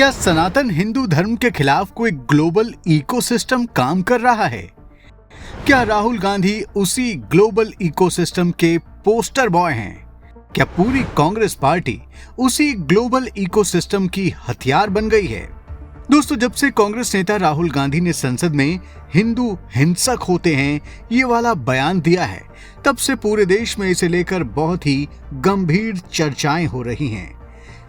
क्या सनातन हिंदू धर्म के खिलाफ कोई ग्लोबल इकोसिस्टम काम कर रहा है? क्या राहुल गांधी उसी ग्लोबल इकोसिस्टम के पोस्टर बॉय हैं? क्या पूरी कांग्रेस पार्टी उसी ग्लोबल इकोसिस्टम की हथियार बन गई है? दोस्तों, जब से कांग्रेस नेता राहुल गांधी ने संसद में हिंदू हिंसक होते हैं ये वाला बयान दिया है, तब से पूरे देश में इसे लेकर बहुत ही गंभीर चर्चाएं हो रही हैं।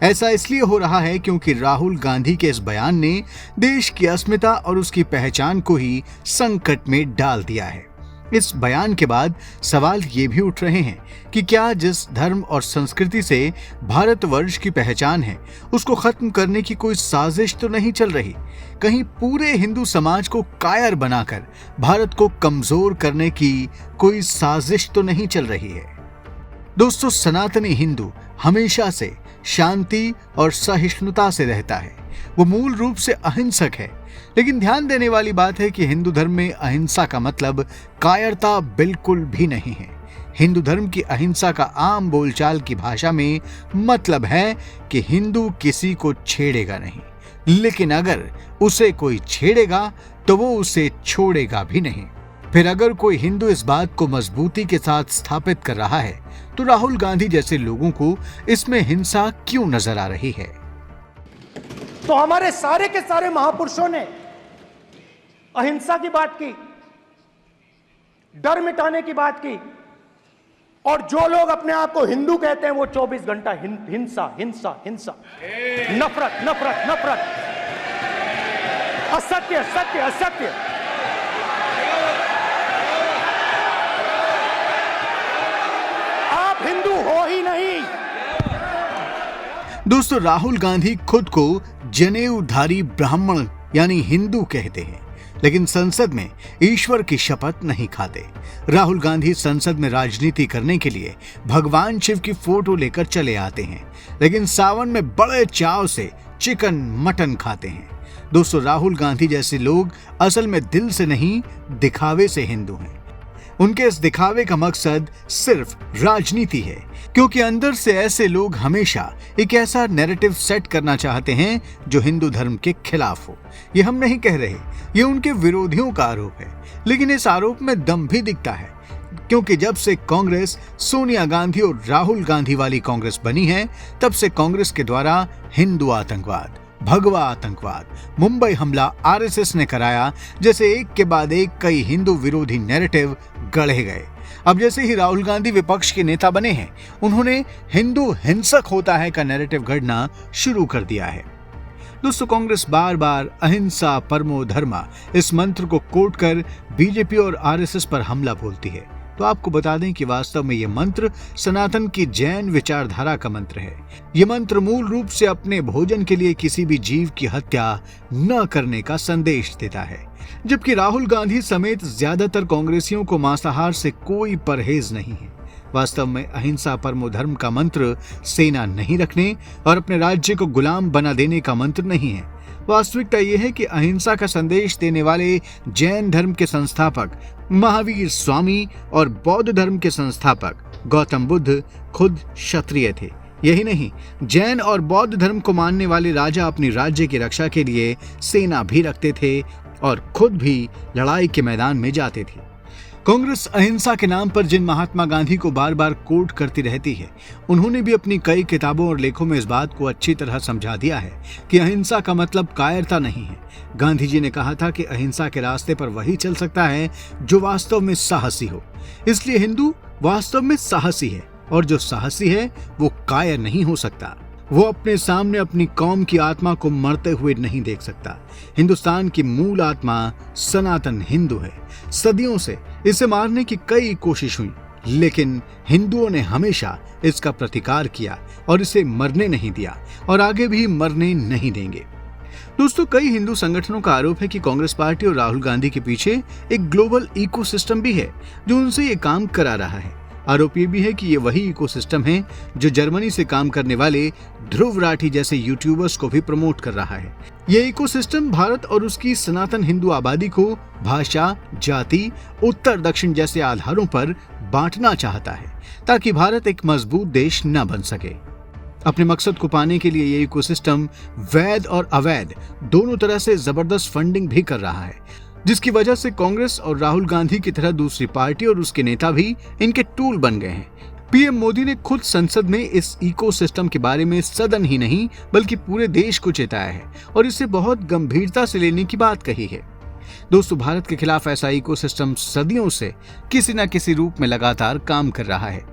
ऐसा इसलिए हो रहा है क्योंकि राहुल गांधी के इस बयान ने देश की अस्मिता और उसकी पहचान को ही संकट में डाल दिया है। इस बयान के बाद सवाल ये भी उठ रहे हैं कि क्या जिस धर्म और संस्कृति से भारतवर्ष की पहचान है उसको खत्म करने की कोई साजिश तो नहीं चल रही? कहीं पूरे हिंदू समाज को कायर बनाकर भारत को कमजोर करने की कोई साजिश तो नहीं चल रही है? दोस्तों, सनातनी हिंदू हमेशा से शांति और सहिष्णुता से रहता है। वो मूल रूप से अहिंसक है, लेकिन ध्यान देने वाली बात है कि हिंदू धर्म में अहिंसा का मतलब कायरता बिल्कुल भी नहीं है। हिंदू धर्म की अहिंसा का आम बोलचाल की भाषा में मतलब है कि हिंदू किसी को छेड़ेगा नहीं, लेकिन अगर उसे कोई छेड़ेगा तो वो उसे छोड़ेगा भी नहीं। फिर अगर कोई हिंदू इस बात को मजबूती के साथ स्थापित कर रहा है तो राहुल गांधी जैसे लोगों को इसमें हिंसा क्यों नजर आ रही है? तो हमारे सारे के सारे महापुरुषों ने अहिंसा की बात की, डर मिटाने की बात की, और जो लोग अपने आप को हिंदू कहते हैं वो 24 घंटा हिंसा हिंसा हिंसा, नफरत नफरत नफरत, असत्य सत्य असत्य। आप हिंदू हो ही नहीं। दोस्तों, राहुल गांधी खुद को जनेऊधारी ब्राह्मण यानी हिंदू कहते हैं, लेकिन संसद में ईश्वर की शपथ नहीं खाते। राहुल गांधी संसद में राजनीति करने के लिए भगवान शिव की फोटो लेकर चले आते हैं, लेकिन सावन में बड़े चाव से चिकन मटन खाते हैं। दोस्तों, राहुल गांधी जैसे लोग असल में दिल से नहीं दिखावे से हिंदू हैं। उनके इस दिखावे का मकसद सिर्फ राजनीति है, क्योंकि अंदर से ऐसे लोग हमेशा एक ऐसा नैरेटिव सेट करना चाहते हैं जो हिंदू धर्म के खिलाफ हो। ये हम नहीं कह रहे, ये उनके विरोधियों का आरोप है, लेकिन इस आरोप में दम भी दिखता है, क्योंकि जब से कांग्रेस सोनिया गांधी और राहुल गांधी वाली कांग्रेस बनी है, तब से कांग्रेस के द्वारा हिंदू आतंकवाद, भगवा आतंकवाद, मुंबई हमला आरएसएस ने कराया, जैसे एक के बाद एक कई हिंदू विरोधी नैरेटिव गढ़े गए। अब जैसे ही राहुल गांधी विपक्ष के नेता बने हैं, उन्होंने हिंदू हिंसक होता है का नैरेटिव गढ़ना शुरू कर दिया है। दोस्तों, कांग्रेस बार बार अहिंसा परमो धर्मा इस मंत्र को कोट कर बीजेपी और आरएसएस पर हमला बोलती है। तो आपको बता दें कि वास्तव में ये मंत्र सनातन की जैन विचारधारा का मंत्र है। ये मंत्र मूल रूप से अपने भोजन के लिए किसी भी जीव की हत्या न करने का संदेश देता है, जबकि राहुल गांधी समेत ज्यादातर कांग्रेसियों को मांसाहार से कोई परहेज नहीं है। वास्तव में अहिंसा परमो धर्म का मंत्र सेना नहीं रखने और अपने राज्य को गुलाम बना देने का मंत्र नहीं है। वास्तविकता यह है कि अहिंसा का संदेश देने वाले जैन धर्म के संस्थापक महावीर स्वामी और बौद्ध धर्म के संस्थापक गौतम बुद्ध खुद क्षत्रिय थे। यही नहीं, जैन और बौद्ध धर्म को मानने वाले राजा अपनी राज्य की रक्षा के लिए सेना भी रखते थे और खुद भी लड़ाई के मैदान में जाते थे। कांग्रेस अहिंसा के नाम पर जिन महात्मा गांधी को बार बार कोट करती रहती है, उन्होंने भी अपनी कई किताबों और लेखों में इस बात को अच्छी तरह समझा दिया है कि अहिंसा का मतलब कायरता नहीं है। गांधी जी ने कहा था कि अहिंसा के रास्ते पर वही चल सकता है जो वास्तव में साहसी हो। इसलिए हिंदू वास्तव में साहसी है, और जो साहसी है वो कायर नहीं हो सकता। वो अपने सामने अपनी कौम की आत्मा को मरते हुए नहीं देख सकता। हिंदुस्तान की मूल आत्मा सनातन हिंदू है। सदियों से इसे मारने की कई कोशिश हुई, लेकिन हिंदुओं ने हमेशा इसका प्रतिकार किया और इसे मरने नहीं दिया और आगे भी मरने नहीं देंगे। दोस्तों, कई हिंदू संगठनों का आरोप है कि कांग्रेस पार्टी और राहुल गांधी के पीछे एक ग्लोबल इकोसिस्टम भी है जो उनसे ये काम करा रहा है। आरोप ये भी है कि ये वही इकोसिस्टम है जो जर्मनी से काम करने वाले ध्रुव राठी जैसे यूट्यूबर्स को भी प्रमोट कर रहा है। ये इकोसिस्टम भारत और उसकी सनातन हिंदू आबादी को भाषा, जाति, उत्तर दक्षिण जैसे आधारों पर बांटना चाहता है, ताकि भारत एक मजबूत देश न बन सके। अपने मकसद को पाने के लिए ये इकोसिस्टम वैध और अवैध दोनों तरह से जबरदस्त फंडिंग भी कर रहा है, जिसकी वजह से कांग्रेस और राहुल गांधी की तरह दूसरी पार्टी और उसके नेता भी इनके टूल बन गए हैं। पीएम मोदी ने खुद संसद में इस इकोसिस्टम के बारे में सदन ही नहीं बल्कि पूरे देश को चेताया है और इसे बहुत गंभीरता से लेने की बात कही है। दोस्तों, भारत के खिलाफ ऐसा इकोसिस्टम सदियों से किसी न किसी रूप में लगातार काम कर रहा है।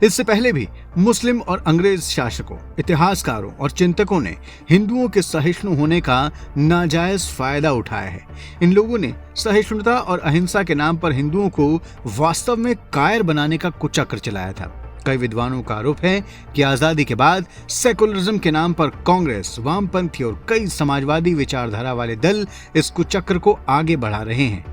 इससे पहले भी मुस्लिम और अंग्रेज शासकों, इतिहासकारों और चिंतकों ने हिंदुओं के सहिष्णु होने का नाजायज फायदा उठाया है। इन लोगों ने सहिष्णुता और अहिंसा के नाम पर हिंदुओं को वास्तव में कायर बनाने का कुचक्र चलाया था। कई विद्वानों का आरोप है कि आजादी के बाद सेकुलरिज्म के नाम पर कांग्रेस, वामपंथी और कई समाजवादी विचारधारा वाले दल इस कुचक्र को आगे बढ़ा रहे हैं।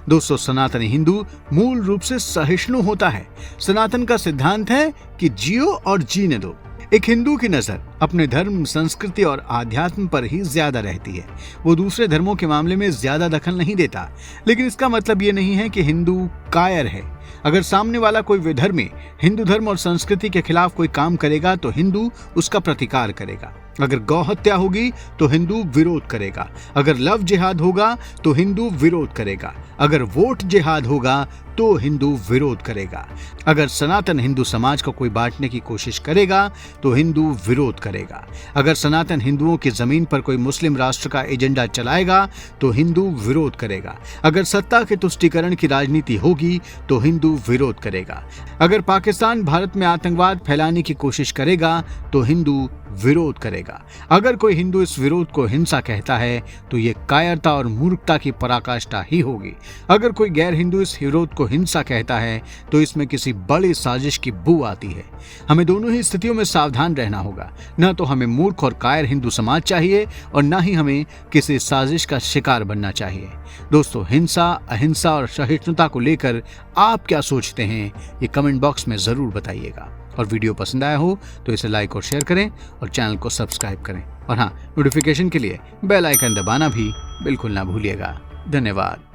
दोस्तों, सनातनी हिंदू मूल रूप से सहिष्णु होता है। सनातन का सिद्धांत है कि जियो और जीने दो। एक हिंदू की नजर अपने धर्म, संस्कृति और आध्यात्म पर ही ज्यादा रहती है। वो दूसरे धर्मों के मामले में ज्यादा दखल नहीं देता। लेकिन इसका मतलब ये नहीं है कि हिंदू कायर है। अगर सामने वाला कोई विधर्मी हिंदू धर्म और संस्कृति के खिलाफ कोई काम करेगा तो हिंदू उसका प्रतिकार करेगा। अगर गौ हत्या होगी तो हिंदू विरोध करेगा। अगर लव जिहाद होगा तो हिंदू विरोध करेगा। अगर वोट जिहाद होगा तो हिंदू विरोध करेगा। अगर सनातन हिंदू समाज को कोई बांटने की कोशिश करेगा तो हिंदू विरोध करेगा। अगर सनातन हिंदुओं की जमीन पर कोई मुस्लिम राष्ट्र का एजेंडा चलाएगा तो हिंदू विरोध करेगा। अगर सत्ता के तुष्टीकरण की राजनीति होगी तो हिंदू विरोध करेगा। अगर पाकिस्तान भारत में आतंकवाद फैलाने की कोशिश करेगा तो हिंदू विरोध करेगा। अगर कोई हिंदू इस विरोध को हिंसा कहता है तो ये कायरता और मूर्खता की पराकाष्ठा ही होगी। अगर कोई गैर हिंदू इस विरोध को हिंसा कहता है तो इसमें किसी बड़ी साजिश की बू आती है। हमें दोनों ही स्थितियों में सावधान रहना होगा। न तो हमें मूर्ख और कायर हिंदू समाज चाहिए और न ही हमें किसी साजिश का शिकार बनना चाहिए। दोस्तों, हिंसा, अहिंसा और सहिष्णुता को लेकर आप क्या सोचते हैं, ये कमेंट बॉक्स में जरूर बताइएगा। और वीडियो पसंद आया हो तो इसे लाइक और शेयर करें और चैनल को सब्सक्राइब करें। और हाँ, नोटिफिकेशन के लिए बेल आइकन दबाना भी बिल्कुल ना भूलिएगा। धन्यवाद।